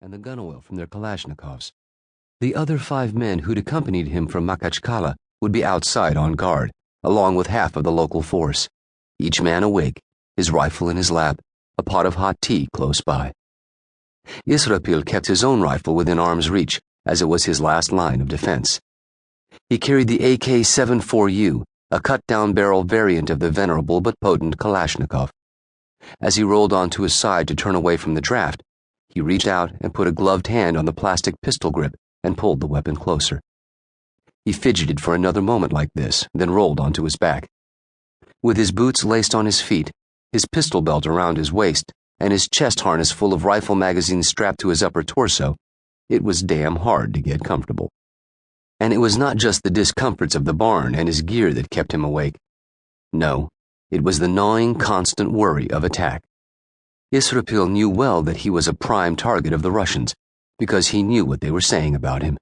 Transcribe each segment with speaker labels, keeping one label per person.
Speaker 1: and the gun oil from their Kalashnikovs. The other 5 men who'd accompanied him from Makachkala would be outside on guard, along with half of the local force, each man awake, his rifle in his lap, a pot of hot tea close by. Israpil kept his own rifle within arm's reach, as it was his last line of defense. He carried the AK-74U, a cut-down barrel variant of the venerable but potent Kalashnikov. As he rolled onto his side to turn away from the draft, he reached out and put a gloved hand on the plastic pistol grip and pulled the weapon closer. He fidgeted for another moment like this, then rolled onto his back. With his boots laced on his feet, his pistol belt around his waist, and his chest harness full of rifle magazines strapped to his upper torso, it was damn hard to get comfortable. And it was not just the discomforts of the barn and his gear that kept him awake. No, it was the gnawing, constant worry of attack. Israpil knew well that he was a prime target of the Russians, because he knew what they were saying about him.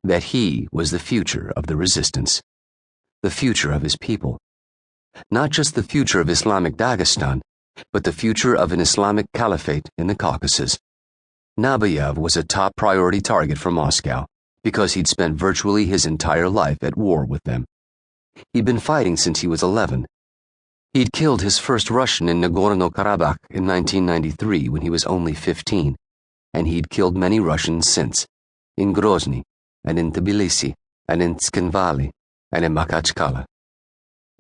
Speaker 1: That he was the future of the resistance. The future of his people. Not just the future of Islamic Dagestan, but the future of an Islamic caliphate in the Caucasus. Nabayev was a top priority target for Moscow, because he'd spent virtually his entire life at war with them. He'd been fighting since he was 11. He'd killed his first Russian in Nagorno-Karabakh in 1993 when he was only 15, and he'd killed many Russians since, in Grozny, and in Tbilisi, and in Tskhinvali, and in Makachkala.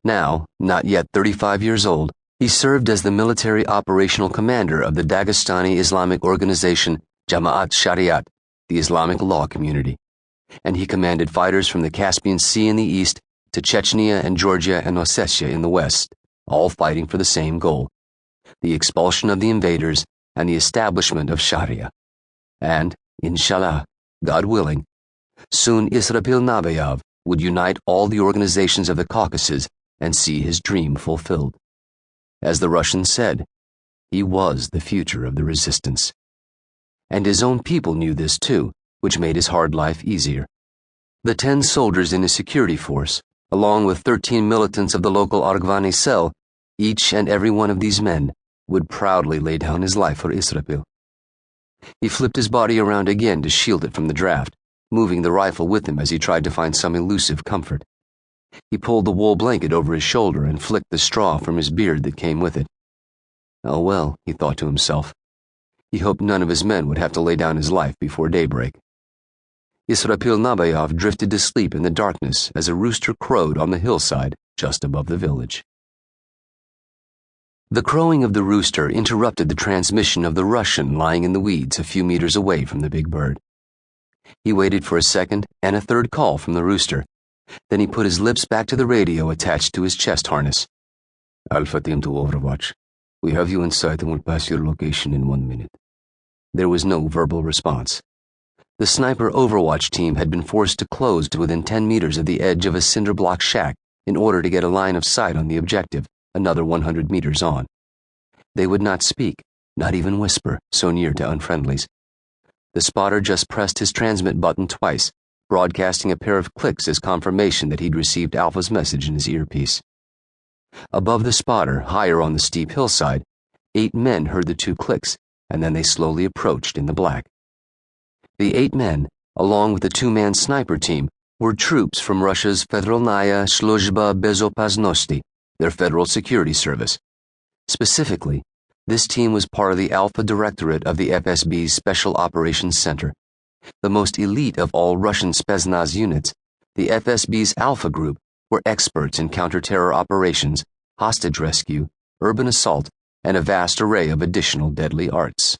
Speaker 1: Now, not yet 35 years old, he served as the military operational commander of the Dagestani Islamic organization Jama'at Shariat, the Islamic law community, and he commanded fighters from the Caspian Sea in the east to Chechnya and Georgia and Ossetia in the west, all fighting for the same goal, the expulsion of the invaders and the establishment of Sharia. And, inshallah, God willing, soon Israpil Nabayev would unite all the organizations of the Caucasus and see his dream fulfilled. As the Russians said, he was the future of the resistance. And his own people knew this too, which made his hard life easier. The 10 soldiers in his security force, along with 13 militants of the local Argvani cell, each and every one of these men would proudly lay down his life for Israpil. He flipped his body around again to shield it from the draft, moving the rifle with him as he tried to find some elusive comfort. He pulled the wool blanket over his shoulder and flicked the straw from his beard that came with it. Oh well, he thought to himself. He hoped none of his men would have to lay down his life before daybreak. Israpil Nabayev drifted to sleep in the darkness as a rooster crowed on the hillside just above the village. The crowing of the rooster interrupted the transmission of the Russian lying in the weeds a few meters away from the big bird. He waited for a second and a third call from the rooster. Then he put his lips back to the radio attached to his chest harness. Alpha Team to Overwatch. We have you in sight and will pass your location in 1 minute. There was no verbal response. The sniper Overwatch team had been forced to close to within 10 meters of the edge of a cinder block shack in order to get a line of sight on the objective, another 100 meters on. They would not speak, not even whisper, so near to unfriendlies. The spotter just pressed his transmit button twice, broadcasting a pair of clicks as confirmation that he'd received Alpha's message in his earpiece. Above the spotter, higher on the steep hillside, 8 men heard the 2 clicks, and then they slowly approached in the black. The 8 men, along with the 2-man sniper team, were troops from Russia's Federalnaya Sluzhba Bezopasnosti, their federal security service. Specifically, this team was part of the Alpha Directorate of the FSB's Special Operations Center. The most elite of all Russian Spetsnaz units, the FSB's Alpha Group were experts in counter-terror operations, hostage rescue, urban assault, and a vast array of additional deadly arts.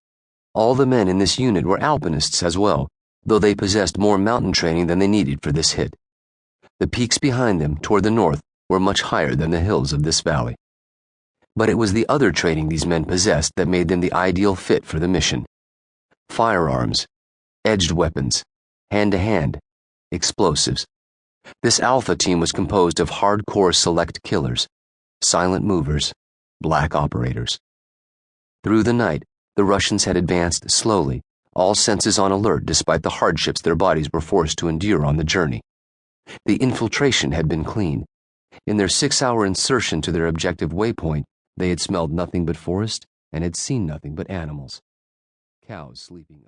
Speaker 1: All the men in this unit were alpinists as well, though they possessed more mountain training than they needed for this hit. The peaks behind them, toward the north, were much higher than the hills of this valley. But it was the other training these men possessed that made them the ideal fit for the mission. Firearms, edged weapons, hand-to-hand, explosives. This Alpha team was composed of hardcore select killers, silent movers, black operators. Through the night, the Russians had advanced slowly, all senses on alert despite the hardships their bodies were forced to endure on the journey. The infiltration had been clean. In their 6-hour insertion to their objective waypoint, they had smelled nothing but forest and had seen nothing but animals. Cows sleeping